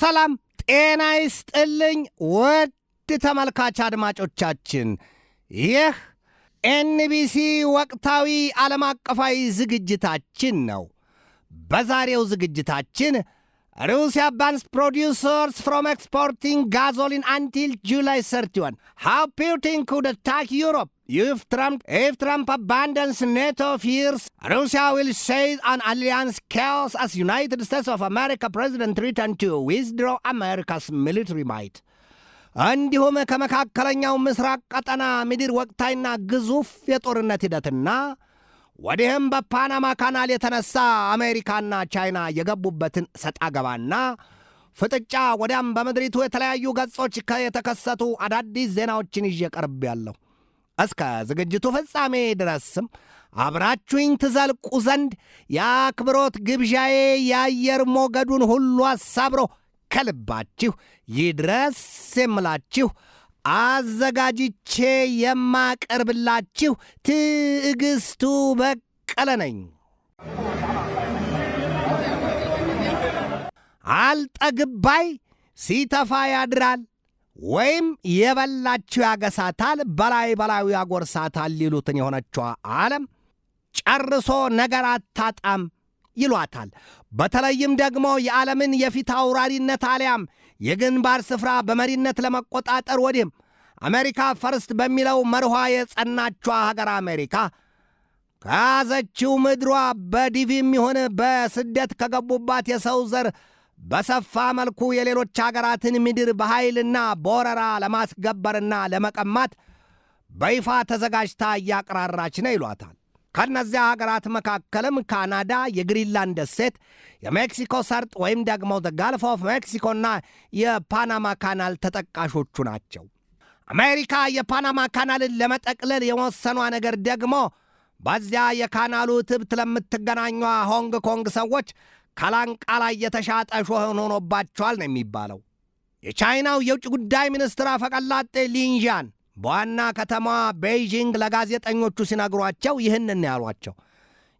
ሰላም ጤና ይስጥልኝ ውድ ተመልካች አድማጮቻችን ይህ ኤንቢሲ ወቅታዊ ዓለም አቀፋዊ ዝግጅታችን ነው። በዛሬው ዝግጅታችን Russia bans producers from exporting gasoline until July 31. How Putin could attack Europe if Trump abandons NATO fears. Russia will seize an alliance chaos as United States of America President return to withdraw America's military might. እንዲሁም ከመካከለኛው ምስራቅ ቀጠና ምድር ወቅታዊና ግዙፍ የጦርነት ሂደትና ወዲህም በፓናማ ካናል የተነሳ አሜሪካና ቻይና የገቡበትን ሰጣ ገባና ፍጥጫ ወዲያም በመድሪቱ የተለያዩ ገጾች የተከሰቱ አዳዲስ ዜናዎችን ይዤ ቀርቤያለሁ። እስከ ዝግጅቱ ፍጻሜ ድረስም አብራችሁኝ ትዘልቁ ዘንድ የአክብሮት ግብዣዬ የአየር ሞገዱን ሁሉ አሳብሮ ከልባችሁ ይድረስ የምላችሁ አዘጋጅቼ የማቀርብላችሁ ትዕግስቱ በቀለ ነኝ። አልጠግባይ ሲተፋ ያድራል ወይም የበላችሁ ያገሳታል በላዩ ያጎርሳታል ሊሉትን የሆነችዋ ዓለም ጨርሶ ነገር አታጣም ይሏታል። በተለይም ደግሞ የዓለምን የፊት አውራሪነት አሊያም የግንባር ስፍራ በመሪነት ለመቆጣጠር ወዲህም አሜሪካ ፈርስት በሚለው መርኋ የጸናቿ ሀገር አሜሪካ ከያዘችው ምድሯ በዲቪም ይሁን በስደት ከገቡባት የሰው ዘር በሰፋ መልኩ የሌሎች ሀገራትን ምድር በኃይልና በወረራ ለማስገበርና ለመቀማት በይፋ ተዘጋጅታ እያቀራራች ነው ይሏታል። ከነዚያ ሀገራት መካከልም ካናዳ፣ የግሪንላንድ ደሴት፣ የሜክሲኮ ሰርጥ ወይም ደግሞ ጋልፍ ኦፍ ሜክሲኮና የፓናማ ካናል ተጠቃሾቹ ናቸው። አሜሪካ የፓናማ ካናልን ለመጠቅለል የወሰኗ ነገር ደግሞ በዚያ የካናሉ ትብት ለምትገናኟ ሆንግ ኮንግ ሰዎች ከላንቃ ላይ የተሻጠ ሾህ ሆኖባቸዋል ነው የሚባለው። የቻይናው የውጭ ጉዳይ ሚኒስትር አፈቀላጤ ሊንዣን በዋና ከተማዋ ቤይጂንግ ለጋዜጠኞቹ ሲነግሯቸው ይህንን ያሏቸው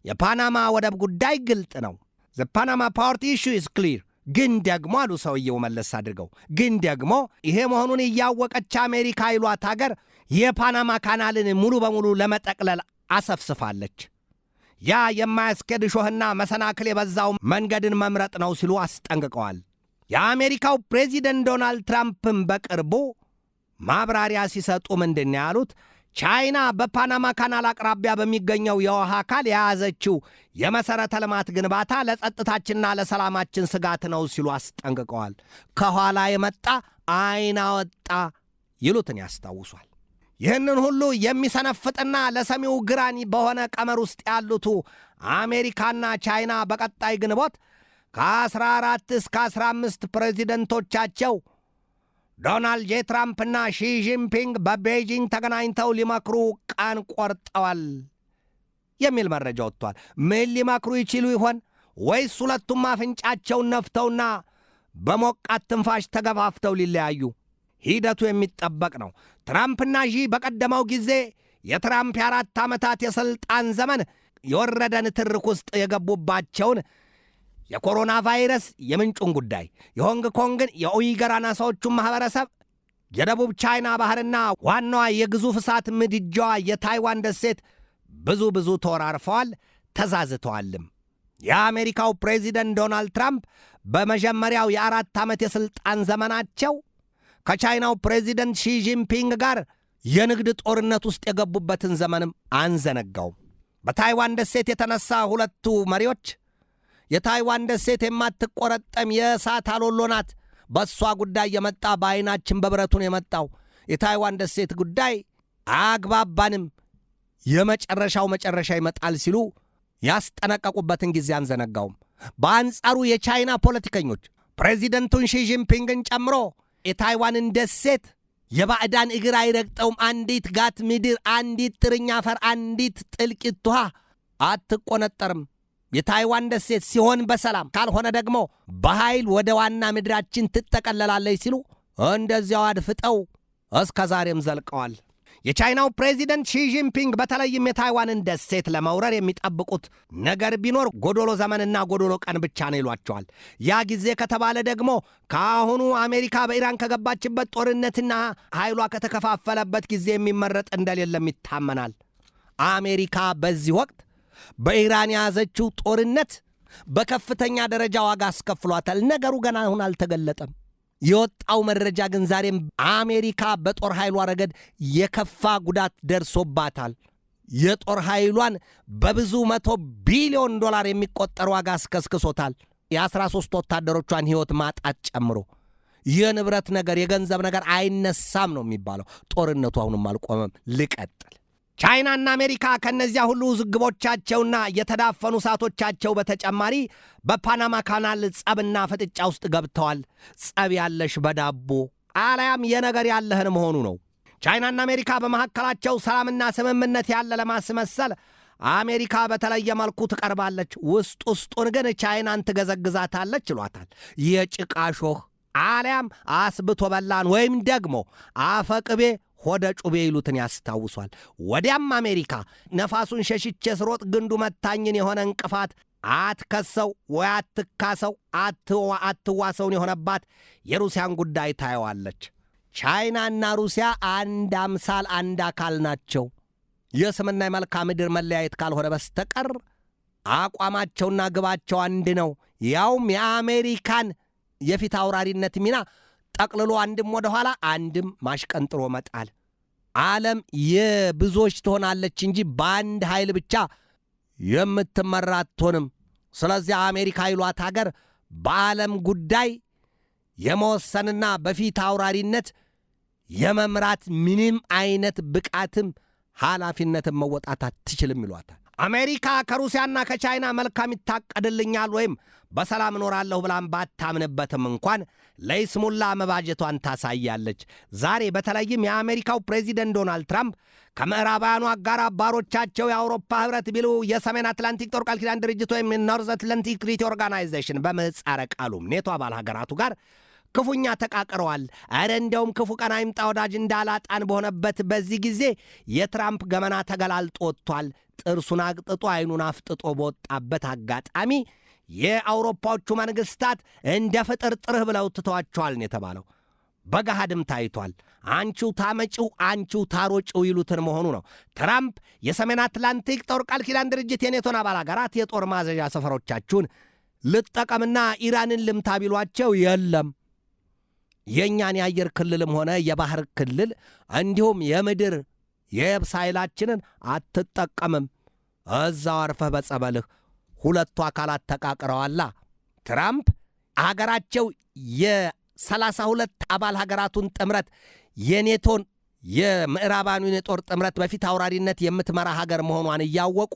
የፓናማ ወደብ ጉዳይ ግልጥ ነው። The Panama Port issue is clear. ግን ደግሞ አሉ ሰውየው መለስ አድርገው ግን ደግሞ ይሄ መሆኑን እያወቀች አሜሪካ ይሏት ሀገር የፓናማ ካናልን ሙሉ በሙሉ ለመጠቅለል አሰፍስፋለች። ያ የማያስኬድ ሾህና መሰናክል የበዛው መንገድን መምረጥ ነው ሲሉ አስጠንቅቀዋል። የአሜሪካው ፕሬዚደንት ዶናልድ ትራምፕም በቅርቡ ማብራሪያ ሲሰጡ ምንድን ያሉት ቻይና በፓናማ ካናል አቅራቢያ በሚገኘው የውሃ አካል የያዘችው የመሰረተ ልማት ግንባታ ለጸጥታችንና ለሰላማችን ስጋት ነው ሲሉ አስጠንቅቀዋል። ከኋላ የመጣ አይና ወጣ ይሉትን ያስታውሷል። ይህንን ሁሉ የሚሰነፍጥና ለሰሚው ግራኒ በሆነ ቀመር ውስጥ ያሉት አሜሪካና ቻይና በቀጣይ ግንቦት ከ14 እስከ 15 ፕሬዚደንቶቻቸው ዶናልድ ጄ ትራምፕና ሺ ጂንፒንግ በቤጂንግ ተገናኝተው ሊመክሩ ቀን ቆርጠዋል የሚል መረጃ ወጥቷል። ምን ሊመክሩ ይችሉ ይሆን? ወይስ ሁለቱም አፍንጫቸውን ነፍተውና በሞቃት ትንፋሽ ተገፋፍተው ሊለያዩ? ሂደቱ የሚጠበቅ ነው። ትራምፕና ሺ በቀደመው ጊዜ የትራምፕ የ4 ዓመታት የሥልጣን ዘመን የወረደን ትርክ ውስጥ የገቡባቸውን የኮሮና ቫይረስ የምንጩን ጉዳይ፣ የሆንግ ኮንግን የኡይገር አናሳዎቹን ማህበረሰብ፣ የደቡብ ቻይና ባህርና ዋናዋ የግዙፍ እሳት ምድጃዋ የታይዋን ደሴት ብዙ ተወራርፈዋል፣ ተዛዝተዋልም። የአሜሪካው ፕሬዚደንት ዶናልድ ትራምፕ በመጀመሪያው የ4 ዓመት የሥልጣን ዘመናቸው ከቻይናው ፕሬዚደንት ሺ ጂንፒንግ ጋር የንግድ ጦርነት ውስጥ የገቡበትን ዘመንም አንዘነጋውም። በታይዋን ደሴት የተነሳ ሁለቱ መሪዎች የታይዋን ደሴት የማትቆረጠም የእሳት አሎሎ ናት፣ በእሷ ጉዳይ የመጣ በዓይናችን በብረቱን የመጣው የታይዋን ደሴት ጉዳይ አግባባንም፣ የመጨረሻው መጨረሻ ይመጣል ሲሉ ያስጠነቀቁበትን ጊዜ አንዘነጋውም። በአንጻሩ የቻይና ፖለቲከኞች ፕሬዚደንቱን ሺ ጂንፒንግን ጨምሮ የታይዋንን ደሴት የባዕዳን እግር አይረግጠውም፣ አንዲት ጋት ምድር፣ አንዲት ጥርኛ አፈር፣ አንዲት ጥልቂት ውሃ አትቆነጠርም፣ የታይዋን ደሴት ሲሆን በሰላም ካልሆነ ደግሞ በኃይል ወደ ዋና ምድራችን ትጠቀለላለች ሲሉ እንደዚያው አድፍጠው እስከ ዛሬም ዘልቀዋል። የቻይናው ፕሬዚደንት ሺ ጂንፒንግ በተለይም የታይዋንን ደሴት ለመውረር የሚጠብቁት ነገር ቢኖር ጎዶሎ ዘመንና ጎዶሎ ቀን ብቻ ነው ይሏቸዋል። ያ ጊዜ ከተባለ ደግሞ ከአሁኑ አሜሪካ በኢራን ከገባችበት ጦርነትና ኃይሏ ከተከፋፈለበት ጊዜ የሚመረጥ እንደሌለም ይታመናል። አሜሪካ በዚህ ወቅት በኢራን የያዘችው ጦርነት በከፍተኛ ደረጃ ዋጋ አስከፍሏታል። ነገሩ ገና አሁን አልተገለጠም። የወጣው መረጃ ግን ዛሬም አሜሪካ በጦር ኃይሏ ረገድ የከፋ ጉዳት ደርሶባታል። የጦር ኃይሏን በብዙ $100 ቢሊዮን የሚቆጠር ዋጋ አስከስክሶታል። የ13 ወታደሮቿን ሕይወት ማጣት ጨምሮ የንብረት ነገር የገንዘብ ነገር አይነሳም ነው የሚባለው። ጦርነቱ አሁንም አልቆመም። ልቀጥል። ቻይናና አሜሪካ ከነዚያ ሁሉ ውዝግቦቻቸውና የተዳፈኑ እሳቶቻቸው በተጨማሪ በፓናማ ካናል ጸብና ፍጥጫ ውስጥ ገብተዋል። ጸብ ያለሽ በዳቦ አለያም የነገር ያለህን መሆኑ ነው። ቻይናና አሜሪካ በመካከላቸው ሰላምና ስምምነት ያለ ለማስመሰል አሜሪካ በተለየ መልኩ ትቀርባለች። ውስጡን ግን ቻይናን ትገዘግዛታለች ይሏታል። የጭቃ ሾህ አለያም አስብቶ በላን ወይም ደግሞ አፈቅቤ ሆደ ጩቤ ይሉትን ያስታውሷል። ወዲያም አሜሪካ ነፋሱን ሸሽቼ ስሮጥ ግንዱ መታኝን የሆነ እንቅፋት አትከሰው ወይ አትካሰው አትዋሰውን የሆነባት የሩሲያን ጉዳይ ታየዋለች። ቻይናና ሩሲያ አንድ አምሳል አንድ አካል ናቸው። የስምና የመልክዓ ምድር መለያየት ካልሆነ በስተቀር አቋማቸውና ግባቸው አንድ ነው። ያውም የአሜሪካን የፊት አውራሪነት ሚና ጠቅልሎ አንድም ወደ ኋላ አንድም ማሽቀንጥሮ መጣል። ዓለም የብዙዎች ትሆናለች እንጂ በአንድ ኃይል ብቻ የምትመራ አትሆንም። ስለዚህ አሜሪካ ይሏት ሀገር በዓለም ጉዳይ የመወሰንና በፊት አውራሪነት የመምራት ምንም አይነት ብቃትም ኃላፊነትም መወጣት አትችልም ይሏታል። አሜሪካ ከሩሲያና ከቻይና መልካም ይታቀድልኛል ወይም በሰላም እኖራለሁ ብላም ባታምንበትም እንኳን ለይስሙላ መባጀቷን ታሳያለች። ዛሬ በተለይም የአሜሪካው ፕሬዚደንት ዶናልድ ትራምፕ ከምዕራባውያኑ አጋር አባሮቻቸው የአውሮፓ ህብረት ቢሉ የሰሜን አትላንቲክ ጦር ቃል ኪዳን ድርጅት ወይም ኖርዝ አትላንቲክ ትሪቲ ኦርጋናይዜሽን በምህጻረ ቃሉም ኔቶ አባል ሀገራቱ ጋር ክፉኛ ተቃቅረዋል። አረ እንደውም ክፉ ቀን አይምጣ ወዳጅ እንዳላጣን በሆነበት በዚህ ጊዜ የትራምፕ ገመና ተገላልጦ ወጥቷል። ጥርሱን አቅጥጦ አይኑን አፍጥጦ በወጣበት አጋጣሚ የአውሮፓዎቹ መንግስታት እንደ ፍጥርጥርህ ብለው ትተዋቸዋል ነው የተባለው። በገሃድም ታይቷል። አንቺው ታመጪው አንቺው ታሮጪው ይሉትን መሆኑ ነው። ትራምፕ የሰሜን አትላንቲክ ጦር ቃል ኪዳን ድርጅት የኔቶን አባል ሀገራት የጦር ማዘዣ ሰፈሮቻችሁን ልጠቀምና ኢራንን ልምታ ቢሏቸው የለም የእኛን የአየር ክልልም ሆነ የባህር ክልል እንዲሁም የምድር የየብስ ኃይላችንን አትጠቀምም፣ እዛው አርፈህ በጸበልህ። ሁለቱ አካላት ተቃቅረዋላ። ትራምፕ አገራቸው የ32 አባል ሀገራቱን ጥምረት የኔቶን የምዕራባኑን የጦር ጥምረት በፊት አውራሪነት የምትመራ ሀገር መሆኗን እያወቁ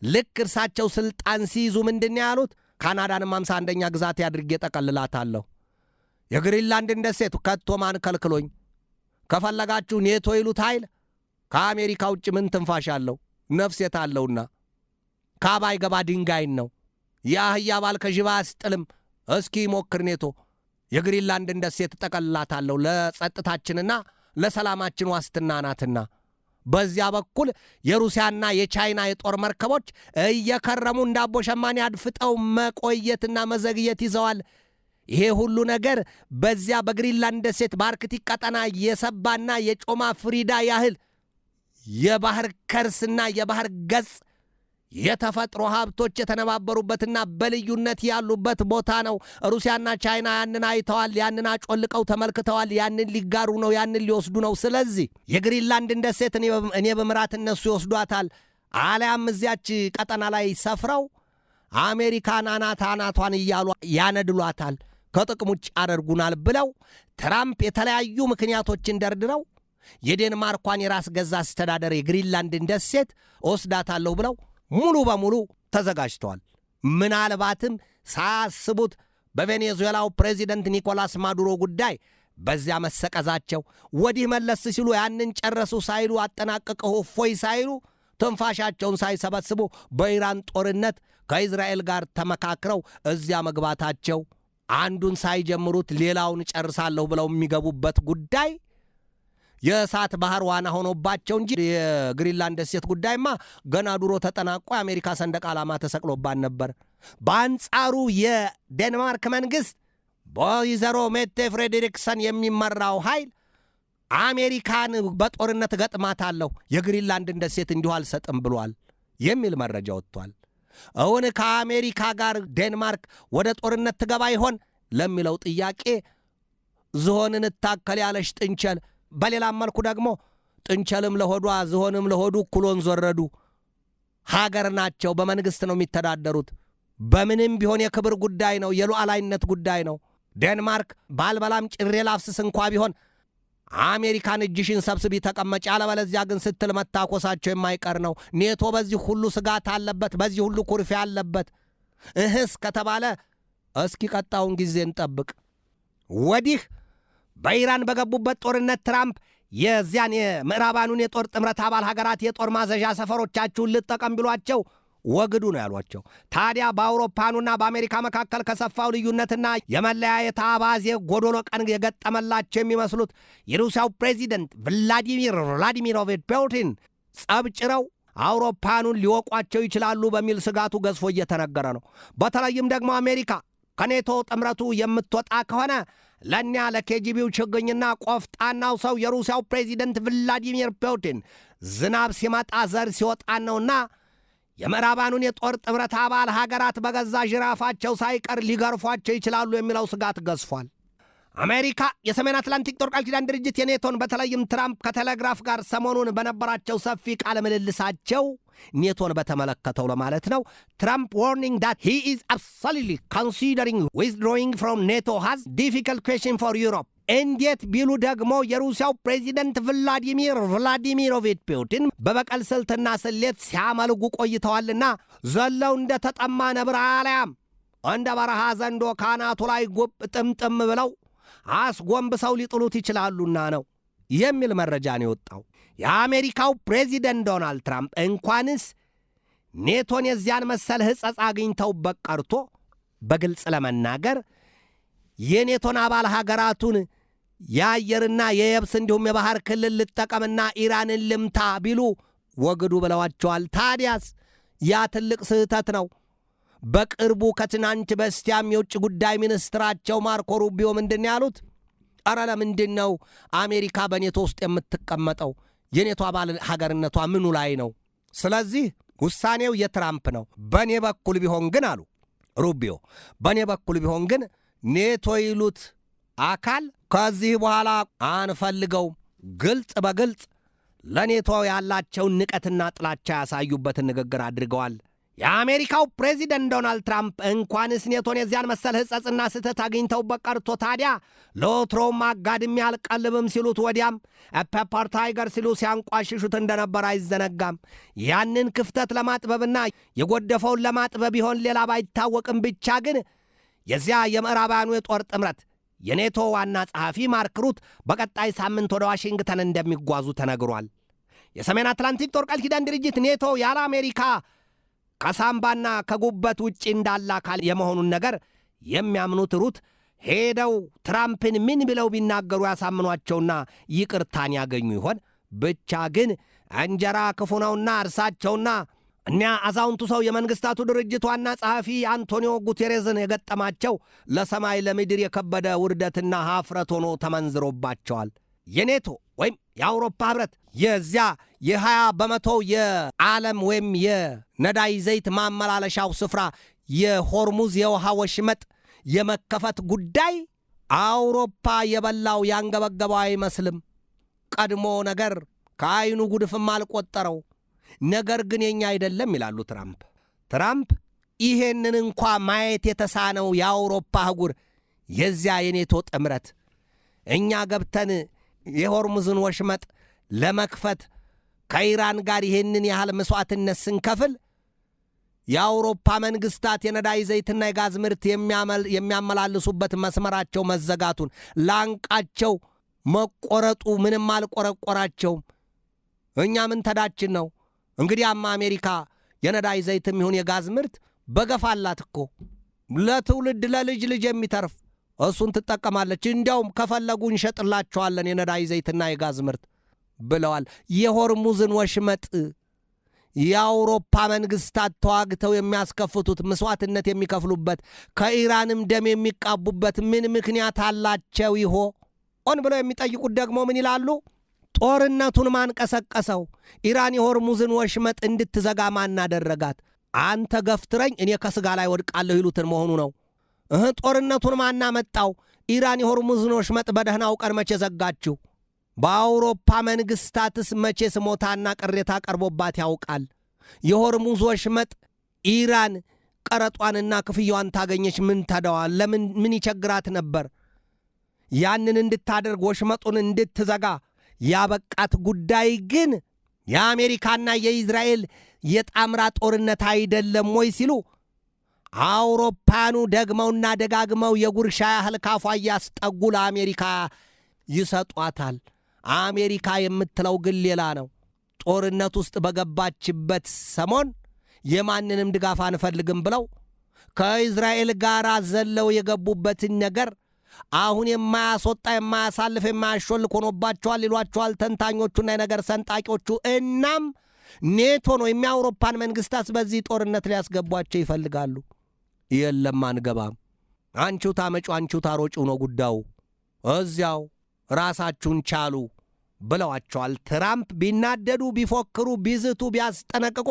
ልክ እርሳቸው ስልጣን ሲይዙ ምንድን ያሉት? ካናዳንም 51ኛ ግዛቴ አድርጌ ጠቀልላታለሁ። የግሪንላንድን ደሴት ከቶ ማን ከልክሎኝ? ከፈለጋችሁ ኔቶ ይሉት ኃይል ከአሜሪካ ውጭ ምን ትንፋሽ አለው? ነፍሴት አለውና ካባይ ገባ ድንጋይን ነው። የአህያ ባል ከጅባ አስጥልም። እስኪ ሞክር ኔቶ። የግሪንላንድን ደሴት ጠቀልላታለሁ፣ ለጸጥታችንና ለሰላማችን ዋስትና ናትና። በዚያ በኩል የሩሲያና የቻይና የጦር መርከቦች እየከረሙ እንዳቦ ሸማኔ አድፍጠው መቆየትና መዘግየት ይዘዋል። ይሄ ሁሉ ነገር በዚያ በግሪንላንድ ደሴት በአርክቲክ ቀጠና የሰባና የጮማ ፍሪዳ ያህል የባህር ከርስና የባህር ገጽ የተፈጥሮ ሀብቶች የተነባበሩበትና በልዩነት ያሉበት ቦታ ነው። ሩሲያና ቻይና ያንን አይተዋል፣ ያንን አጮልቀው ተመልክተዋል። ያንን ሊጋሩ ነው፣ ያንን ሊወስዱ ነው። ስለዚህ የግሪንላንድን ደሴት እኔ በምራት እነሱ ይወስዷታል፣ አሊያም እዚያች ቀጠና ላይ ሰፍረው አሜሪካን አናቷን እያሉ ያነድሏታል፣ ከጥቅም ውጭ ያደርጉናል ብለው ትራምፕ የተለያዩ ምክንያቶችን ደርድረው የዴንማርኳን የራስ ገዛ አስተዳደር የግሪንላንድን ደሴት ወስዳታለሁ ብለው ሙሉ በሙሉ ተዘጋጅተዋል። ምናልባትም ሳያስቡት በቬኔዙዌላው ፕሬዚደንት ኒኮላስ ማዱሮ ጉዳይ በዚያ መሰቀዛቸው ወዲህ መለስ ሲሉ ያንን ጨረሱ ሳይሉ አጠናቀቀው እፎይ ሳይሉ ትንፋሻቸውን ሳይሰበስቡ በኢራን ጦርነት ከእስራኤል ጋር ተመካክረው እዚያ መግባታቸው አንዱን ሳይጀምሩት ሌላውን ጨርሳለሁ ብለው የሚገቡበት ጉዳይ የእሳት ባህር ዋና ሆኖባቸው እንጂ የግሪንላንድ ደሴት ጉዳይማ ገና ድሮ ተጠናቆ የአሜሪካ ሰንደቅ ዓላማ ተሰቅሎባን ነበር። በአንጻሩ የዴንማርክ መንግሥት በወይዘሮ ሜቴ ፍሬዴሪክሰን የሚመራው ኃይል አሜሪካን በጦርነት ገጥማታለሁ፣ የግሪንላንድን ደሴት እንዲሁ አልሰጥም ብሏል የሚል መረጃ ወጥቷል። እውን ከአሜሪካ ጋር ዴንማርክ ወደ ጦርነት ትገባ ይሆን ለሚለው ጥያቄ ዝሆንን እታከል ያለሽ ጥንቸል፣ በሌላም መልኩ ደግሞ ጥንቸልም ለሆዷ ዝሆንም ለሆዱ እኩሎን ዘረዱ ሀገር ናቸው። በመንግሥት ነው የሚተዳደሩት። በምንም ቢሆን የክብር ጉዳይ ነው፣ የሉዓላዊነት ጉዳይ ነው። ዴንማርክ ባልበላም ጭሬ ላፍስስ እንኳ ቢሆን አሜሪካን እጅሽን ሰብስቢ ተቀመጭ፣ አለበለዚያ ግን ስትል መታኮሳቸው የማይቀር ነው። ኔቶ በዚህ ሁሉ ስጋት አለበት፣ በዚህ ሁሉ ኩርፊያ አለበት። እህስ ከተባለ እስኪ ቀጣውን ጊዜ እንጠብቅ። ወዲህ በኢራን በገቡበት ጦርነት ትራምፕ የዚያን የምዕራባኑን የጦር ጥምረት አባል ሀገራት የጦር ማዘዣ ሰፈሮቻችሁን ልጠቀም ቢሏቸው ወግዱ ነው ያሏቸው። ታዲያ በአውሮፓኑና በአሜሪካ መካከል ከሰፋው ልዩነትና የመለያየት አባዜ ጎዶሎ ቀን የገጠመላቸው የሚመስሉት የሩሲያው ፕሬዚደንት ቭላዲሚሮቪች ፑቲን ጸብጭረው አውሮፓኑን ሊወቋቸው ይችላሉ በሚል ስጋቱ ገዝፎ እየተነገረ ነው። በተለይም ደግሞ አሜሪካ ከኔቶ ጥምረቱ የምትወጣ ከሆነ ለእኛ ለኬጂቢው ችግኝና ቆፍጣናው ሰው የሩሲያው ፕሬዚደንት ቭላዲሚር ፑቲን ዝናብ ሲመጣ ዘር ሲወጣ ነውና የምዕራባኑን የጦር ጥምረት አባል ሀገራት በገዛ ጅራፋቸው ሳይቀር ሊገርፏቸው ይችላሉ የሚለው ስጋት ገዝፏል። አሜሪካ የሰሜን አትላንቲክ ጦር ቃል ኪዳን ድርጅት የኔቶን በተለይም ትራምፕ ከቴሌግራፍ ጋር ሰሞኑን በነበራቸው ሰፊ ቃለ ምልልሳቸው ኔቶን በተመለከተው ለማለት ነው ትራምፕ warning that he is absolutely considering withdrawing from NATO has difficult question for Europe እንዴት ቢሉ ደግሞ የሩሲያው ፕሬዚደንት ቭላዲሚሮቪች ፑቲን በበቀል ስልትና ስሌት ሲያመልጉ ቆይተዋልና ዘለው እንደተጠማ ነብር አልያም እንደ በረሃ ዘንዶ ካናቱ ላይ ጉብ ጥምጥም ብለው አስጎንብሰው ሊጥሉት ይችላሉና ነው የሚል መረጃ ነው የወጣው። የአሜሪካው ፕሬዚደንት ዶናልድ ትራምፕ እንኳንስ ኔቶን የዚያን መሰል ሕጸጽ አግኝተውበት ቀርቶ በግልጽ ለመናገር የኔቶን አባል ሀገራቱን የአየርና የየብስ እንዲሁም የባህር ክልል ልጠቀምና ኢራንን ልምታ ቢሉ ወግዱ ብለዋቸዋል። ታዲያስ ያ ትልቅ ስህተት ነው። በቅርቡ ከትናንት በስቲያም የውጭ ጉዳይ ሚኒስትራቸው ማርኮ ሩቢዮ ምንድን ያሉት? ኧረ ለምንድን ነው አሜሪካ በኔቶ ውስጥ የምትቀመጠው? የኔቶ አባል ሀገርነቷ ምኑ ላይ ነው? ስለዚህ ውሳኔው የትራምፕ ነው። በእኔ በኩል ቢሆን ግን አሉ ሩቢዮ፣ በእኔ በኩል ቢሆን ግን ኔቶ ይሉት አካል ከዚህ በኋላ አንፈልገውም። ግልጽ በግልጽ ለኔቶ ያላቸውን ንቀትና ጥላቻ ያሳዩበትን ንግግር አድርገዋል። የአሜሪካው ፕሬዚደንት ዶናልድ ትራምፕ እንኳንስ ኔቶን የዚያን መሰል ሕጸጽና ስህተት አግኝተውበት ቀርቶ ታዲያ ለወትሮውም አጋድሜ አልቀልብም ሲሉት ወዲያም ፔፐር ታይገር ሲሉ ሲያንቋሽሹት እንደነበር አይዘነጋም። ያንን ክፍተት ለማጥበብና የጎደፈውን ለማጥበብ ይሆን ሌላ ባይታወቅም ብቻ ግን የዚያ የምዕራባውያኑ የጦር ጥምረት የኔቶ ዋና ጸሐፊ ማርክ ሩት በቀጣይ ሳምንት ወደ ዋሽንግተን እንደሚጓዙ ተነግሯል። የሰሜን አትላንቲክ ጦር ቃል ኪዳን ድርጅት ኔቶ ያለ አሜሪካ ከሳምባና ከጉበት ውጭ እንዳለ አካል የመሆኑን ነገር የሚያምኑት ሩት ሄደው ትራምፕን ምን ብለው ቢናገሩ ያሳምኗቸውና ይቅርታን ያገኙ ይሆን? ብቻ ግን እንጀራ ክፉ ነውና እርሳቸውና እኒያ አዛውንቱ ሰው የመንግሥታቱ ድርጅት ዋና ጸሐፊ አንቶኒዮ ጉቴሬዝን የገጠማቸው ለሰማይ ለምድር የከበደ ውርደትና ኀፍረት ሆኖ ተመንዝሮባቸዋል። የኔቶ ወይም የአውሮፓ ኅብረት የዚያ የ20 በመቶ የዓለም ወይም የነዳጅ ዘይት ማመላለሻው ስፍራ የሆርሙዝ የውሃ ወሽመጥ የመከፈት ጉዳይ አውሮፓ የበላው ያንገበገበው አይመስልም። ቀድሞ ነገር ከዓይኑ ጉድፍም አልቆጠረው። ነገር ግን የኛ አይደለም ይላሉ ትራምፕ ይሄንን እንኳ ማየት የተሳነው የአውሮፓ አህጉር የዚያ የኔቶ ጥምረት እኛ ገብተን የሆርሙዝን ወሽመጥ ለመክፈት ከኢራን ጋር ይሄንን ያህል መስዋዕትነት ስንከፍል የአውሮፓ መንግስታት የነዳጅ ዘይትና የጋዝ ምርት የሚያመላልሱበት መስመራቸው መዘጋቱን ላንቃቸው መቆረጡ ምንም አልቆረቆራቸውም። እኛ ምን ተዳችን ነው? እንግዲያማ አሜሪካ የነዳጅ ዘይትም ይሁን የጋዝ ምርት በገፋላት እኮ ለትውልድ ለልጅ ልጅ የሚተርፍ እሱን ትጠቀማለች። እንዲያውም ከፈለጉ እንሸጥላቸዋለን የነዳጅ ዘይትና የጋዝ ምርት ብለዋል። የሆርሙዝን ወሽመጥ የአውሮፓ መንግስታት ተዋግተው የሚያስከፍቱት መስዋዕትነት የሚከፍሉበት ከኢራንም ደም የሚቃቡበት ምን ምክንያት አላቸው ይሆን ብለው የሚጠይቁት ደግሞ ምን ይላሉ? ጦርነቱን ማን ቀሰቀሰው? ኢራን የሆርሙዝን ወሽመጥ እንድትዘጋ ማን አደረጋት? አንተ ገፍትረኝ እኔ ከስጋ ላይ ወድቃለሁ ይሉትን መሆኑ ነው። ጦርነቱን ማን አመጣው? ኢራን የሆርሙዝን ወሽመጥ በደህናው ቀን መቼ ዘጋችው? በአውሮፓ መንግስታትስ መቼ ስሞታና ቅሬታ ቀርቦባት ያውቃል? የሆርሙዝ ወሽመጥ ኢራን ቀረጧንና ክፍያዋን ታገኘች ምን ተደዋል? ለምን ምን ይቸግራት ነበር? ያንን እንድታደርግ ወሽመጡን እንድትዘጋ ያበቃት ጉዳይ ግን የአሜሪካና የእስራኤል የጣምራ ጦርነት አይደለም ወይ ሲሉ አውሮፓኑ ደግመውና ደጋግመው የጉርሻ ያህል ካፏ እያስጠጉ ለአሜሪካ ይሰጧታል። አሜሪካ የምትለው ግን ሌላ ነው። ጦርነት ውስጥ በገባችበት ሰሞን የማንንም ድጋፍ አንፈልግም ብለው ከእስራኤል ጋር ዘለው የገቡበትን ነገር አሁን የማያስወጣ የማያሳልፍ የማያሾልክ ሆኖባቸዋል ይሏቸዋል ተንታኞቹና የነገር ሰንጣቂዎቹ። እናም ኔቶ ነው የሚያውሮፓን መንግስታት በዚህ ጦርነት ሊያስገቧቸው ይፈልጋሉ። የለም አንገባም፣ አንቺው ታመጪው አንቺው ታሮጪው ነው ጉዳዩ፣ እዚያው ራሳችሁን ቻሉ ብለዋቸዋል። ትራምፕ ቢናደዱ ቢፎክሩ ቢዝቱ ቢያስጠነቅቁ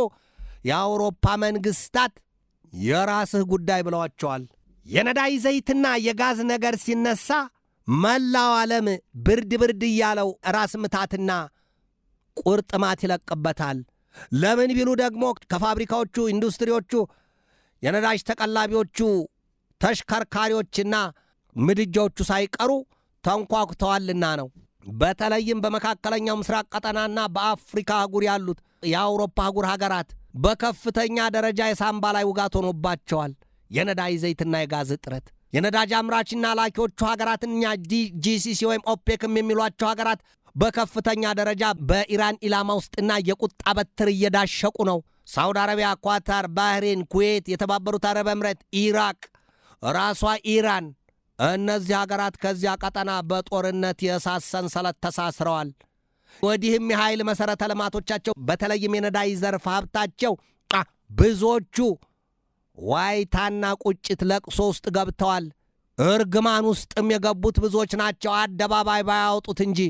የአውሮፓ መንግስታት የራስህ ጉዳይ ብለዋቸዋል። የነዳጅ ዘይትና የጋዝ ነገር ሲነሳ መላው ዓለም ብርድ ብርድ እያለው ራስ ምታትና ቁርጥማት ይለቅበታል። ለምን ቢሉ ደግሞ ከፋብሪካዎቹ ኢንዱስትሪዎቹ የነዳጅ ተቀላቢዎቹ ተሽከርካሪዎችና ምድጃዎቹ ሳይቀሩ ተንኳኩተዋልና ነው። በተለይም በመካከለኛው ምስራቅ ቀጠናና በአፍሪካ አህጉር ያሉት የአውሮፓ አህጉር ሀገራት በከፍተኛ ደረጃ የሳምባ ላይ ውጋት ሆኖባቸዋል። የነዳጅ ዘይትና የጋዝ እጥረት የነዳጅ አምራችና ላኪዎቹ ሀገራትና ጂሲሲ ወይም ኦፔክም የሚሏቸው ሀገራት በከፍተኛ ደረጃ በኢራን ኢላማ ውስጥና የቁጣ በትር እየዳሸቁ ነው። ሳውዲ አረቢያ፣ ኳታር፣ ባህሬን፣ ኩዌት፣ የተባበሩት አረብ ኤምሬት፣ ኢራቅ፣ ራሷ ኢራን፣ እነዚህ ሀገራት ከዚያ ቀጠና በጦርነት የእሳት ሰንሰለት ተሳስረዋል። ወዲህም የኃይል መሠረተ ልማቶቻቸው በተለይም የነዳጅ ዘርፍ ሀብታቸው ብዙዎቹ ዋይታና ቁጭት ለቅሶ ውስጥ ገብተዋል። እርግማን ውስጥም የገቡት ብዙዎች ናቸው፣ አደባባይ ባያወጡት እንጂ።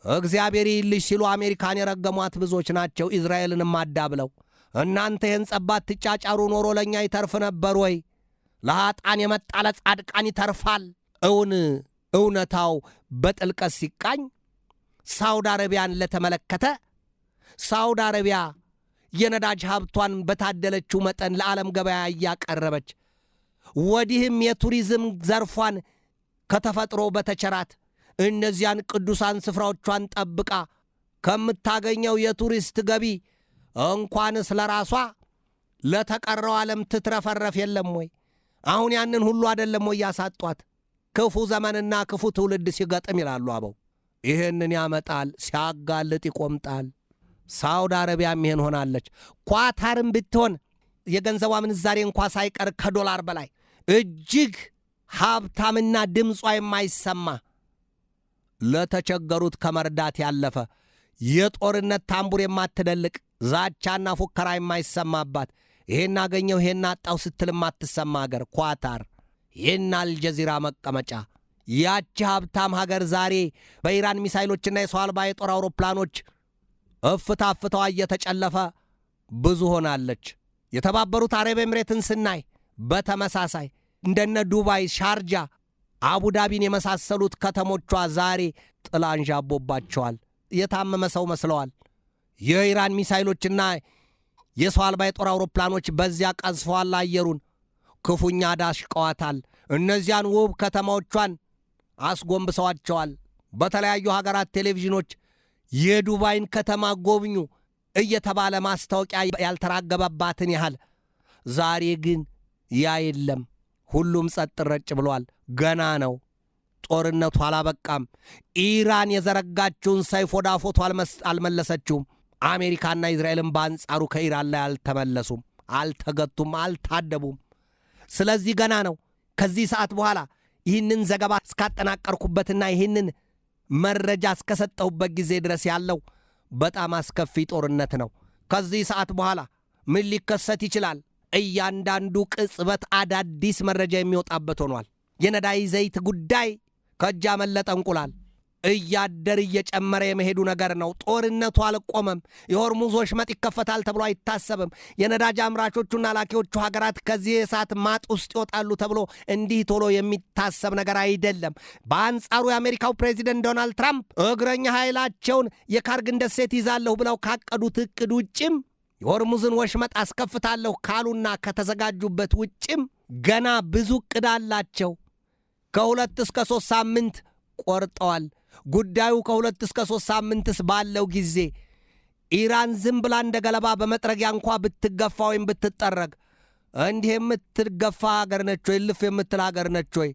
እግዚአብሔር ይልሽ ሲሉ አሜሪካን የረገሟት ብዙዎች ናቸው፣ እስራኤልንም አዳብለው። እናንተ ይህን ጸባት ትጫጫሩ ኖሮ ለእኛ ይተርፍ ነበር ወይ? ለኀጣን የመጣ ለጻድቃን ይተርፋል። እውነታው በጥልቀት ሲቃኝ ሳውዲ አረቢያን ለተመለከተ ሳውዲ አረቢያ የነዳጅ ሀብቷን በታደለችው መጠን ለዓለም ገበያ እያቀረበች ወዲህም የቱሪዝም ዘርፏን ከተፈጥሮ በተቸራት እነዚያን ቅዱሳን ስፍራዎቿን ጠብቃ ከምታገኘው የቱሪስት ገቢ እንኳንስ ለራሷ ለተቀረው ዓለም ትትረፈረፍ የለም ወይ? አሁን ያንን ሁሉ አይደለም ወይ ያሳጧት? ክፉ ዘመንና ክፉ ትውልድ ሲገጥም ይላሉ አበው ይሄንን ያመጣል፣ ሲያጋልጥ ይቆምጣል። ሳውዲ አረቢያም ይሄን ሆናለች። ኳታርም ብትሆን የገንዘቧ ምንዛሬ እንኳ ሳይቀር ከዶላር በላይ እጅግ ሀብታምና ድምጿ የማይሰማ ለተቸገሩት ከመርዳት ያለፈ የጦርነት ታምቡር የማትደልቅ ዛቻና ፉከራ የማይሰማባት ይሄን አገኘው ይሄን አጣው ስትል የማትሰማ ሀገር ኳታር፣ ይህን አልጀዚራ መቀመጫ ያቺ ሀብታም ሀገር ዛሬ በኢራን ሚሳይሎችና የሰው አልባ የጦር አውሮፕላኖች እፍታፍተዋ እየተጨለፈ ብዙ ሆናለች። የተባበሩት አረብ ኤምሬትን ስናይ በተመሳሳይ እንደነ ዱባይ፣ ሻርጃ፣ አቡዳቢን የመሳሰሉት ከተሞቿ ዛሬ ጥላ አንዣቦባቸዋል። የታመመ ሰው መስለዋል። የኢራን ሚሳይሎችና የሰው አልባ የጦር አውሮፕላኖች በዚያ ቀዝፈዋል። አየሩን ክፉኛ ዳሽቀዋታል። እነዚያን ውብ ከተማዎቿን አስጎንብሰዋቸዋል። በተለያዩ ሀገራት ቴሌቪዥኖች የዱባይን ከተማ ጎብኙ እየተባለ ማስታወቂያ ያልተራገበባትን ያህል ዛሬ ግን ያ የለም። ሁሉም ጸጥ ረጭ ብሏል። ገና ነው። ጦርነቱ አላበቃም። ኢራን የዘረጋችውን ሰይፍ ወደ አፎቱ አልመለሰችውም። አሜሪካና እስራኤልም በአንጻሩ ከኢራን ላይ አልተመለሱም፣ አልተገቱም፣ አልታደቡም። ስለዚህ ገና ነው። ከዚህ ሰዓት በኋላ ይህንን ዘገባ እስካጠናቀርኩበትና ይህንን መረጃ እስከሰጠውበት ጊዜ ድረስ ያለው በጣም አስከፊ ጦርነት ነው። ከዚህ ሰዓት በኋላ ምን ሊከሰት ይችላል? እያንዳንዱ ቅጽበት አዳዲስ መረጃ የሚወጣበት ሆኗል። የነዳጅ ዘይት ጉዳይ ከእጅ ያመለጠ እንቁላል እያደር እየጨመረ የመሄዱ ነገር ነው። ጦርነቱ አልቆመም። የሆርሙዝ ወሽመጥ ይከፈታል ተብሎ አይታሰብም። የነዳጅ አምራቾቹና ላኪዎቹ ሀገራት ከዚህ የእሳት ማጥ ውስጥ ይወጣሉ ተብሎ እንዲህ ቶሎ የሚታሰብ ነገር አይደለም። በአንጻሩ የአሜሪካው ፕሬዚደንት ዶናልድ ትራምፕ እግረኛ ኃይላቸውን የካርግን ደሴት ይዛለሁ ብለው ካቀዱት እቅድ ውጭም የሆርሙዝን ወሽመጥ አስከፍታለሁ ካሉና ከተዘጋጁበት ውጭም ገና ብዙ እቅድ አላቸው። ከ2 እስከ 3 ሳምንት ቆርጠዋል። ጉዳዩ ከ2 እስከ 3 ሳምንትስ ባለው ጊዜ ኢራን ዝም ብላ እንደ ገለባ በመጥረጊያ እንኳ ብትገፋ ወይም ብትጠረግ እንዲህ የምትገፋ ሀገር ነች ወይ? ልፍ የምትል ሀገር ነች ወይ?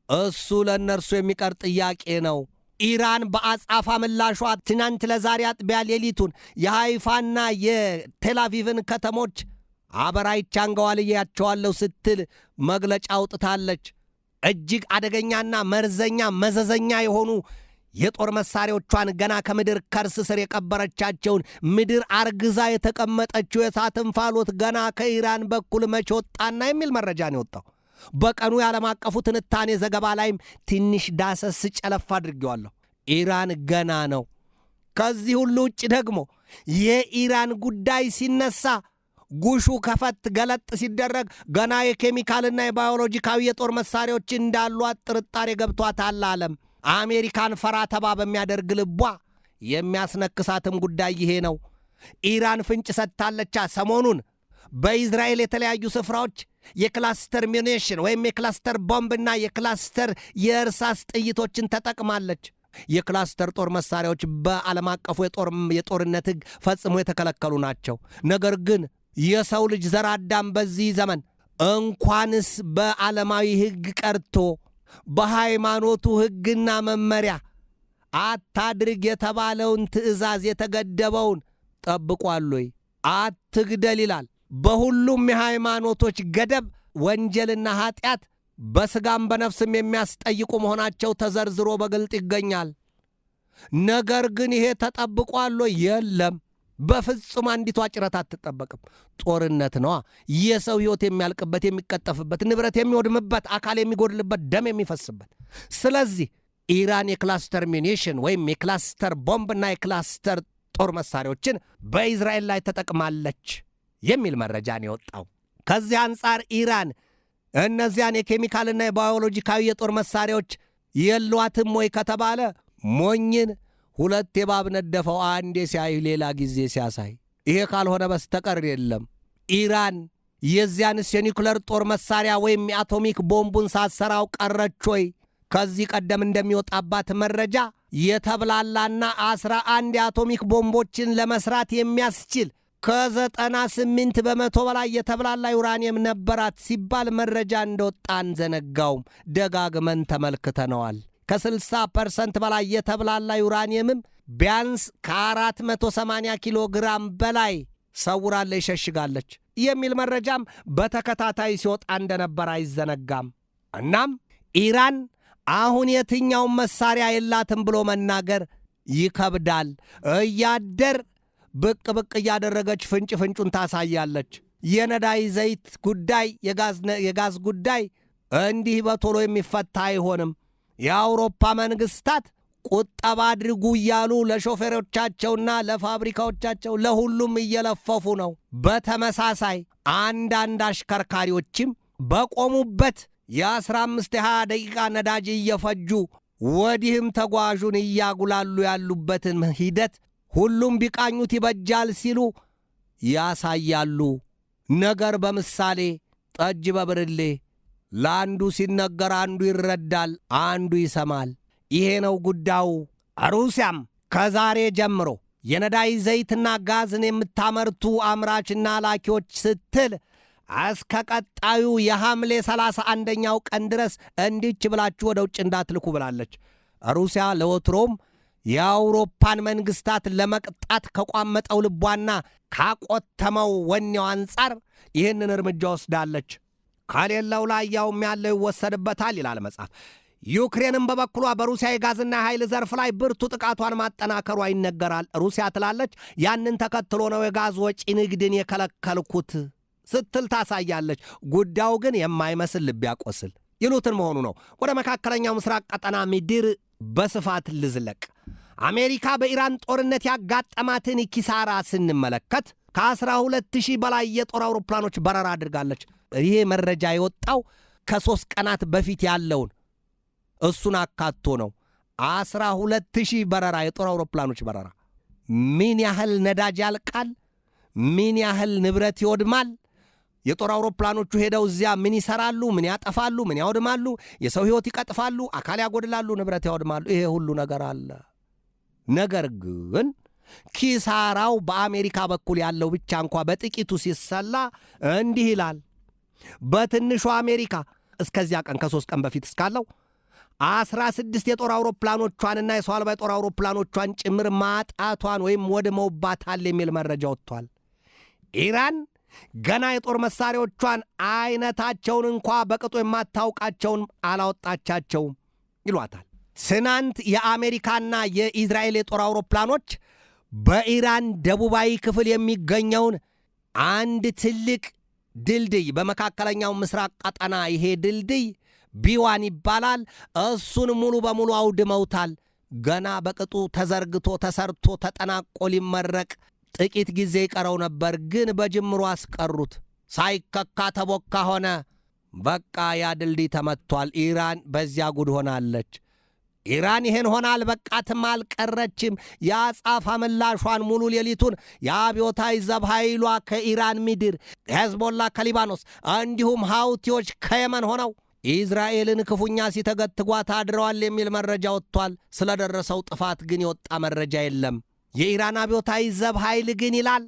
እሱ ለእነርሱ የሚቀር ጥያቄ ነው። ኢራን በአጻፋ ምላሿ ትናንት ለዛሬ አጥቢያ ሌሊቱን የሃይፋና የቴላቪቭን ከተሞች አበራይቼ አንገዋልያቸዋለሁ ስትል መግለጫ አውጥታለች። እጅግ አደገኛና መርዘኛ መዘዘኛ የሆኑ የጦር መሳሪያዎቿን ገና ከምድር ከርስ ስር የቀበረቻቸውን ምድር አርግዛ የተቀመጠችው የእሳት እንፋሎት ገና ከኢራን በኩል መቼ ወጣና የሚል መረጃ ነው የወጣው። በቀኑ የዓለም አቀፉ ትንታኔ ዘገባ ላይም ትንሽ ዳሰስ ጨለፍ አድርጌዋለሁ። ኢራን ገና ነው። ከዚህ ሁሉ ውጭ ደግሞ የኢራን ጉዳይ ሲነሳ ጉሹ ከፈት ገለጥ ሲደረግ ገና የኬሚካልና የባዮሎጂካዊ የጦር መሳሪያዎች እንዳሏት ጥርጣሬ ገብቷታል ዓለም። አሜሪካን ፈራ ተባ በሚያደርግ ልቧ የሚያስነክሳትም ጉዳይ ይሄ ነው። ኢራን ፍንጭ ሰጥታለቻ። ሰሞኑን በኢዝራኤል የተለያዩ ስፍራዎች የክላስተር ሚኒሽን ወይም የክላስተር ቦምብና የክላስተር የእርሳስ ጥይቶችን ተጠቅማለች። የክላስተር ጦር መሳሪያዎች በዓለም አቀፉ የጦርነት ሕግ ፈጽሞ የተከለከሉ ናቸው። ነገር ግን የሰው ልጅ ዘር አዳም በዚህ ዘመን እንኳንስ በዓለማዊ ሕግ ቀርቶ በሃይማኖቱ ሕግና መመሪያ አታድርግ የተባለውን ትእዛዝ የተገደበውን ጠብቋል ወይ? አትግደል ይላል። በሁሉም የሃይማኖቶች ገደብ ወንጀልና ኃጢአት በሥጋም በነፍስም የሚያስጠይቁ መሆናቸው ተዘርዝሮ በግልጥ ይገኛል። ነገር ግን ይሄ ተጠብቋል ወይ? የለም። በፍጹም አንዲቷ ጭረት አትጠበቅም። ጦርነት ነዋ። የሰው ሕይወት የሚያልቅበት፣ የሚቀጠፍበት፣ ንብረት የሚወድምበት፣ አካል የሚጎድልበት፣ ደም የሚፈስበት። ስለዚህ ኢራን የክላስተር ሚኒሽን ወይም የክላስተር ቦምብና የክላስተር ጦር መሳሪያዎችን በኢዝራኤል ላይ ተጠቅማለች የሚል መረጃ ነው የወጣው። ከዚህ አንጻር ኢራን እነዚያን የኬሚካልና የባዮሎጂካዊ የጦር መሳሪያዎች የሏትም ወይ ከተባለ ሞኝን ሁለት የባብ ነደፈው፣ አንዴ ሲያይ ሌላ ጊዜ ሲያሳይ። ይሄ ካልሆነ በስተቀር የለም። ኢራን የዚያንስ የኒውክለር ጦር መሳሪያ ወይም የአቶሚክ ቦምቡን ሳትሰራው ቀረች ወይ? ከዚህ ቀደም እንደሚወጣባት መረጃ የተብላላና 11 የአቶሚክ ቦምቦችን ለመስራት የሚያስችል ከ98 በመቶ በላይ የተብላላ ዩራኒየም ነበራት ሲባል መረጃ እንደወጣ አንዘነጋውም። ደጋግመን ተመልክተነዋል። ከ60% በላይ የተብላላ ዩራኒየምም ቢያንስ ከ480 ኪሎ ግራም በላይ ሰውራለች፣ ሸሽጋለች የሚል መረጃም በተከታታይ ሲወጣ እንደነበር አይዘነጋም። እናም ኢራን አሁን የትኛውን መሳሪያ የላትም ብሎ መናገር ይከብዳል። እያደር ብቅ ብቅ እያደረገች ፍንጭ ፍንጩን ታሳያለች። የነዳጅ ዘይት ጉዳይ፣ የጋዝ ጉዳይ እንዲህ በቶሎ የሚፈታ አይሆንም። የአውሮፓ መንግስታት ቁጠባ አድርጉ እያሉ ለሾፌሮቻቸውና ለፋብሪካዎቻቸው ለሁሉም እየለፈፉ ነው። በተመሳሳይ አንዳንድ አሽከርካሪዎችም በቆሙበት የ15-20 ደቂቃ ነዳጅ እየፈጁ ወዲህም ተጓዡን እያጉላሉ ያሉበትን ሂደት ሁሉም ቢቃኙት ይበጃል ሲሉ ያሳያሉ። ነገር በምሳሌ ጠጅ በብርሌ ለአንዱ ሲነገር አንዱ ይረዳል፣ አንዱ ይሰማል። ይሄ ነው ጉዳዩ። ሩሲያም ከዛሬ ጀምሮ የነዳጅ ዘይትና ጋዝን የምታመርቱ አምራችና ላኪዎች ስትል እስከ ቀጣዩ የሐምሌ 31ኛው ቀን ድረስ እንዲች ብላችሁ ወደ ውጭ እንዳትልኩ ብላለች። ሩሲያ ለወትሮም የአውሮፓን መንግስታት ለመቅጣት ከቋመጠው ልቧና ካቆተመው ወኔው አንጻር ይህንን እርምጃ ወስዳለች። ከሌለው ላይ ያውም ያለው ይወሰድበታል ይላል መጽሐፍ። ዩክሬንም በበኩሏ በሩሲያ የጋዝና ኃይል ዘርፍ ላይ ብርቱ ጥቃቷን ማጠናከሯ ይነገራል። ሩሲያ ትላለች ያንን ተከትሎ ነው የጋዝ ወጪ ንግድን የከለከልኩት ስትል ታሳያለች። ጉዳዩ ግን የማይመስል ልብ ያቆስል ይሉትን መሆኑ ነው። ወደ መካከለኛው ምስራቅ ቀጠና ምድር በስፋት ልዝለቅ። አሜሪካ በኢራን ጦርነት ያጋጠማትን ኪሳራ ስንመለከት ከ12,000 በላይ የጦር አውሮፕላኖች በረራ አድርጋለች። ይሄ መረጃ የወጣው ከ3 ቀናት በፊት ያለውን እሱን አካቶ ነው። 12,000 በረራ፣ የጦር አውሮፕላኖች በረራ። ምን ያህል ነዳጅ ያልቃል? ምን ያህል ንብረት ይወድማል? የጦር አውሮፕላኖቹ ሄደው እዚያ ምን ይሰራሉ? ምን ያጠፋሉ? ምን ያወድማሉ? የሰው ሕይወት ይቀጥፋሉ፣ አካል ያጎድላሉ፣ ንብረት ያወድማሉ። ይሄ ሁሉ ነገር አለ። ነገር ግን ኪሳራው በአሜሪካ በኩል ያለው ብቻ እንኳ በጥቂቱ ሲሰላ እንዲህ ይላል። በትንሹ አሜሪካ እስከዚያ ቀን ከ3 ቀን በፊት እስካለው 16 የጦር አውሮፕላኖቿንና የሰው አልባ የጦር አውሮፕላኖቿን ጭምር ማጣቷን ወይም ወድመውባታል የሚል መረጃ ወጥቷል። ኢራን ገና የጦር መሳሪያዎቿን አይነታቸውን እንኳ በቅጡ የማታውቃቸውን አላወጣቻቸውም ይሏታል። ትናንት የአሜሪካና የኢዝራኤል የጦር አውሮፕላኖች በኢራን ደቡባዊ ክፍል የሚገኘውን አንድ ትልቅ ድልድይ በመካከለኛው ምስራቅ ቀጠና፣ ይሄ ድልድይ ቢዋን ይባላል። እሱን ሙሉ በሙሉ አውድመውታል። ገና በቅጡ ተዘርግቶ ተሰርቶ ተጠናቆ ሊመረቅ ጥቂት ጊዜ ይቀረው ነበር፣ ግን በጅምሩ አስቀሩት። ሳይከካ ተቦካ ሆነ። በቃ ያ ድልድይ ተመቷል። ኢራን በዚያ ጉድ ሆናለች። ኢራን ይሄን ሆና አልበቃትም፣ አልቀረችም። የአጻፋ ምላሿን ሙሉ ሌሊቱን የአብዮታዊ ዘብ ኃይሏ ከኢራን ምድር፣ ሄዝቦላ ከሊባኖስ እንዲሁም ሐውቲዎች ከየመን ሆነው ኢዝራኤልን ክፉኛ ሲተገትጓት አድረዋል የሚል መረጃ ወጥቷል። ስለደረሰው ጥፋት ግን የወጣ መረጃ የለም። የኢራን አብዮታዊ ዘብ ኃይል ግን ይላል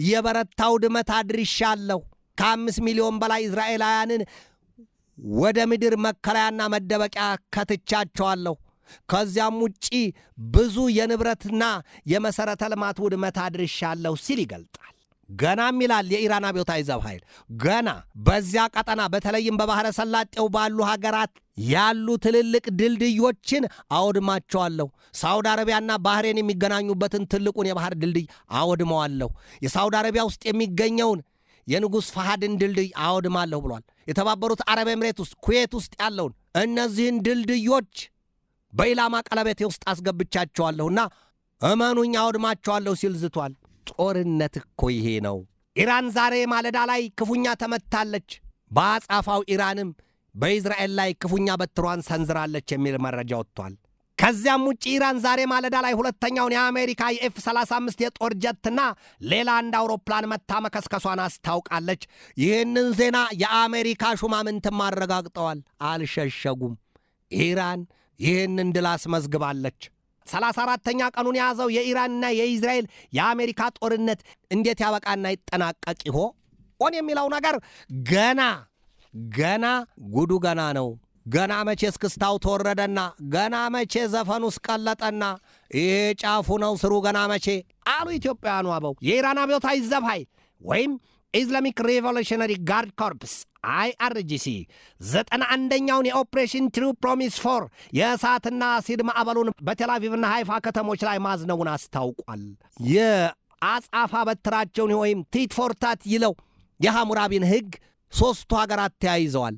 የበረታ ውድመት አድርሻለሁ፣ ከ5 ሚሊዮን በላይ እስራኤላውያንን ወደ ምድር መከለያና መደበቂያ ከትቻቸዋለሁ፣ ከዚያም ውጪ ብዙ የንብረትና የመሠረተ ልማት ውድመት አድርሻለሁ ሲል ይገልጣል። ገናም ይላል የኢራን አብዮታዊ ዘብ ኃይል ገና በዚያ ቀጠና በተለይም በባሕረ ሰላጤው ባሉ ሀገራት ያሉ ትልልቅ ድልድዮችን አወድማቸዋለሁ። ሳውዲ አረቢያና ባህሬን የሚገናኙበትን ትልቁን የባህር ድልድይ አወድመዋለሁ። የሳውዲ አረቢያ ውስጥ የሚገኘውን የንጉሥ ፈሃድን ድልድይ አወድማለሁ ብሏል። የተባበሩት አረብ ኤምሬት ውስጥ፣ ኩዌት ውስጥ ያለውን እነዚህን ድልድዮች በኢላማ ቀለበቴ ውስጥ አስገብቻቸዋለሁና እመኑኝ አወድማቸዋለሁ ሲል ዝቷል። ጦርነት እኮ ይሄ ነው። ኢራን ዛሬ ማለዳ ላይ ክፉኛ ተመታለች። በአጻፋው ኢራንም በኢዝራኤል ላይ ክፉኛ በትሯን ሰንዝራለች የሚል መረጃ ወጥቷል። ከዚያም ውጭ ኢራን ዛሬ ማለዳ ላይ ሁለተኛውን የአሜሪካ የኤፍ-35 የጦር ጀትና ሌላ አንድ አውሮፕላን መታ መከስከሷን አስታውቃለች። ይህንን ዜና የአሜሪካ ሹማምንትም አረጋግጠዋል፣ አልሸሸጉም። ኢራን ይህንን ድል አስመዝግባለች። 34ተኛ ቀኑን የያዘው የኢራንና የኢዝራኤል የአሜሪካ ጦርነት እንዴት ያበቃና ይጠናቀቅ ይሆን የሚለው ነገር ገና ጉዱ ገና ነው። ገና መቼ እስክስታው ተወረደና፣ ገና መቼ ዘፈኑ እስቀለጠና፣ ይሄ ጫፉ ነው ስሩ ገና መቼ አሉ ኢትዮጵያውያኑ አበው። የኢራን አብዮታዊ ዘብ ኃይል ወይም ኢስላሚክ ሪቮሉሽነሪ ጋርድ ኮርፕስ IRGC 91ኛውን የኦፕሬሽን ትሩ ፕሮሚስ 4 የእሳትና አሲድ ማዕበሉን በቴልአቪቭና ሃይፋ ከተሞች ላይ ማዝነቡን አስታውቋል። የአጻፋ በትራቸውን ወይም ቲት ፎር ታት ይለው የሐሙራቢን ሕግ 3ቱ ሀገራት ተያይዘዋል።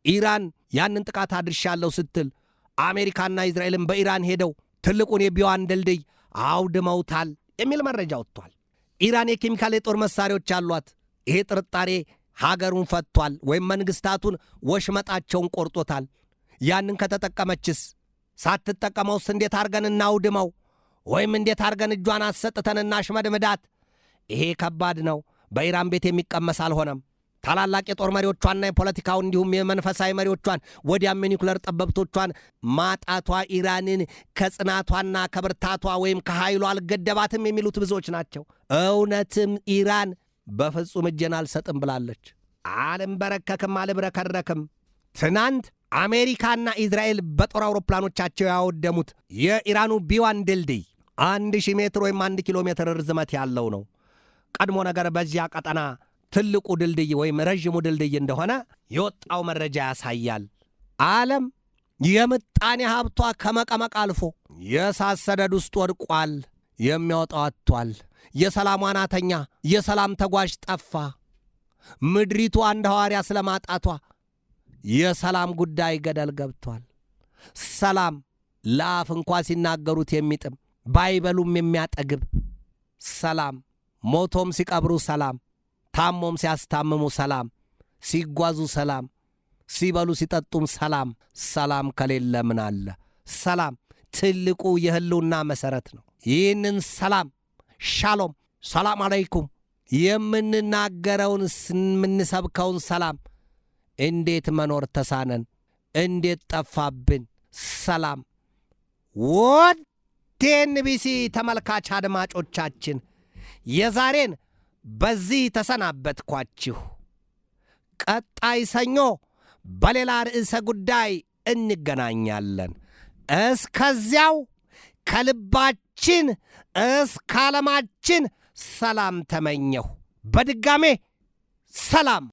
ኢራን ያንን ጥቃት አድርሻለሁ ስትል አሜሪካና እስራኤልን በኢራን ሄደው ትልቁን የቢዋን ድልድይ አውድመውታል የሚል መረጃ ወጥቷል። ኢራን የኬሚካል የጦር መሳሪያዎች አሏት። ይሄ ጥርጣሬ ሀገሩን ፈቷል ወይም መንግስታቱን ወሽመጣቸውን ቆርጦታል። ያንን ከተጠቀመችስ ሳትጠቀመውስ እንዴት አርገን እናውድመው ወይም እንዴት አርገን እጇን አሰጥተን እናሽመድምዳት? ይሄ ከባድ ነው። በኢራን ቤት የሚቀመስ አልሆነም። ታላላቅ የጦር መሪዎቿና የፖለቲካው እንዲሁም የመንፈሳዊ መሪዎቿን ወዲያም የኒውክሌር ጠበብቶቿን ማጣቷ ኢራንን ከጽናቷና ከብርታቷ ወይም ከኃይሏ አልገደባትም የሚሉት ብዙዎች ናቸው። እውነትም ኢራን በፍጹም እጄን አልሰጥም ብላለች። አልንበረከክም፣ አልብረከረክም። ትናንት አሜሪካና እስራኤል በጦር አውሮፕላኖቻቸው ያወደሙት የኢራኑ ቢዋን ድልድይ 1000 ሜትር ወይም 1 ኪሎ ሜትር ርዝመት ያለው ነው። ቀድሞ ነገር በዚያ ቀጠና ትልቁ ድልድይ ወይም ረዥሙ ድልድይ እንደሆነ የወጣው መረጃ ያሳያል። ዓለም የምጣኔ ሀብቷ ከመቀመቅ አልፎ የእሳት ሰደድ ውስጥ ወድቋል። የሚያወጣው አጥቷል። የሰላም ዋናተኛ የሰላም ተጓዥ ጠፋ። ምድሪቱ አንድ ሐዋርያ ስለማጣቷ የሰላም ጉዳይ ገደል ገብቷል። ሰላም ለአፍ እንኳ ሲናገሩት የሚጥም ባይበሉም የሚያጠግብ ሰላም፣ ሞቶም ሲቀብሩ ሰላም፣ ታሞም ሲያስታምሙ ሰላም፣ ሲጓዙ ሰላም፣ ሲበሉ ሲጠጡም ሰላም። ሰላም ከሌለ ምን አለ? ሰላም ትልቁ የህልውና መሰረት ነው። ይህንን ሰላም ሻሎም፣ ሰላም አለይኩም የምንናገረውን የምንሰብከውን ሰላም እንዴት መኖር ተሳነን? እንዴት ጠፋብን? ሰላም ወድ ቲኤንቢሲ ተመልካች አድማጮቻችን የዛሬን በዚህ ተሰናበትኳችሁ። ቀጣይ ሰኞ በሌላ ርዕሰ ጉዳይ እንገናኛለን። እስከዚያው ከልባችን እስከ ዓለማችን ሰላም ተመኘሁ። በድጋሜ ሰላም።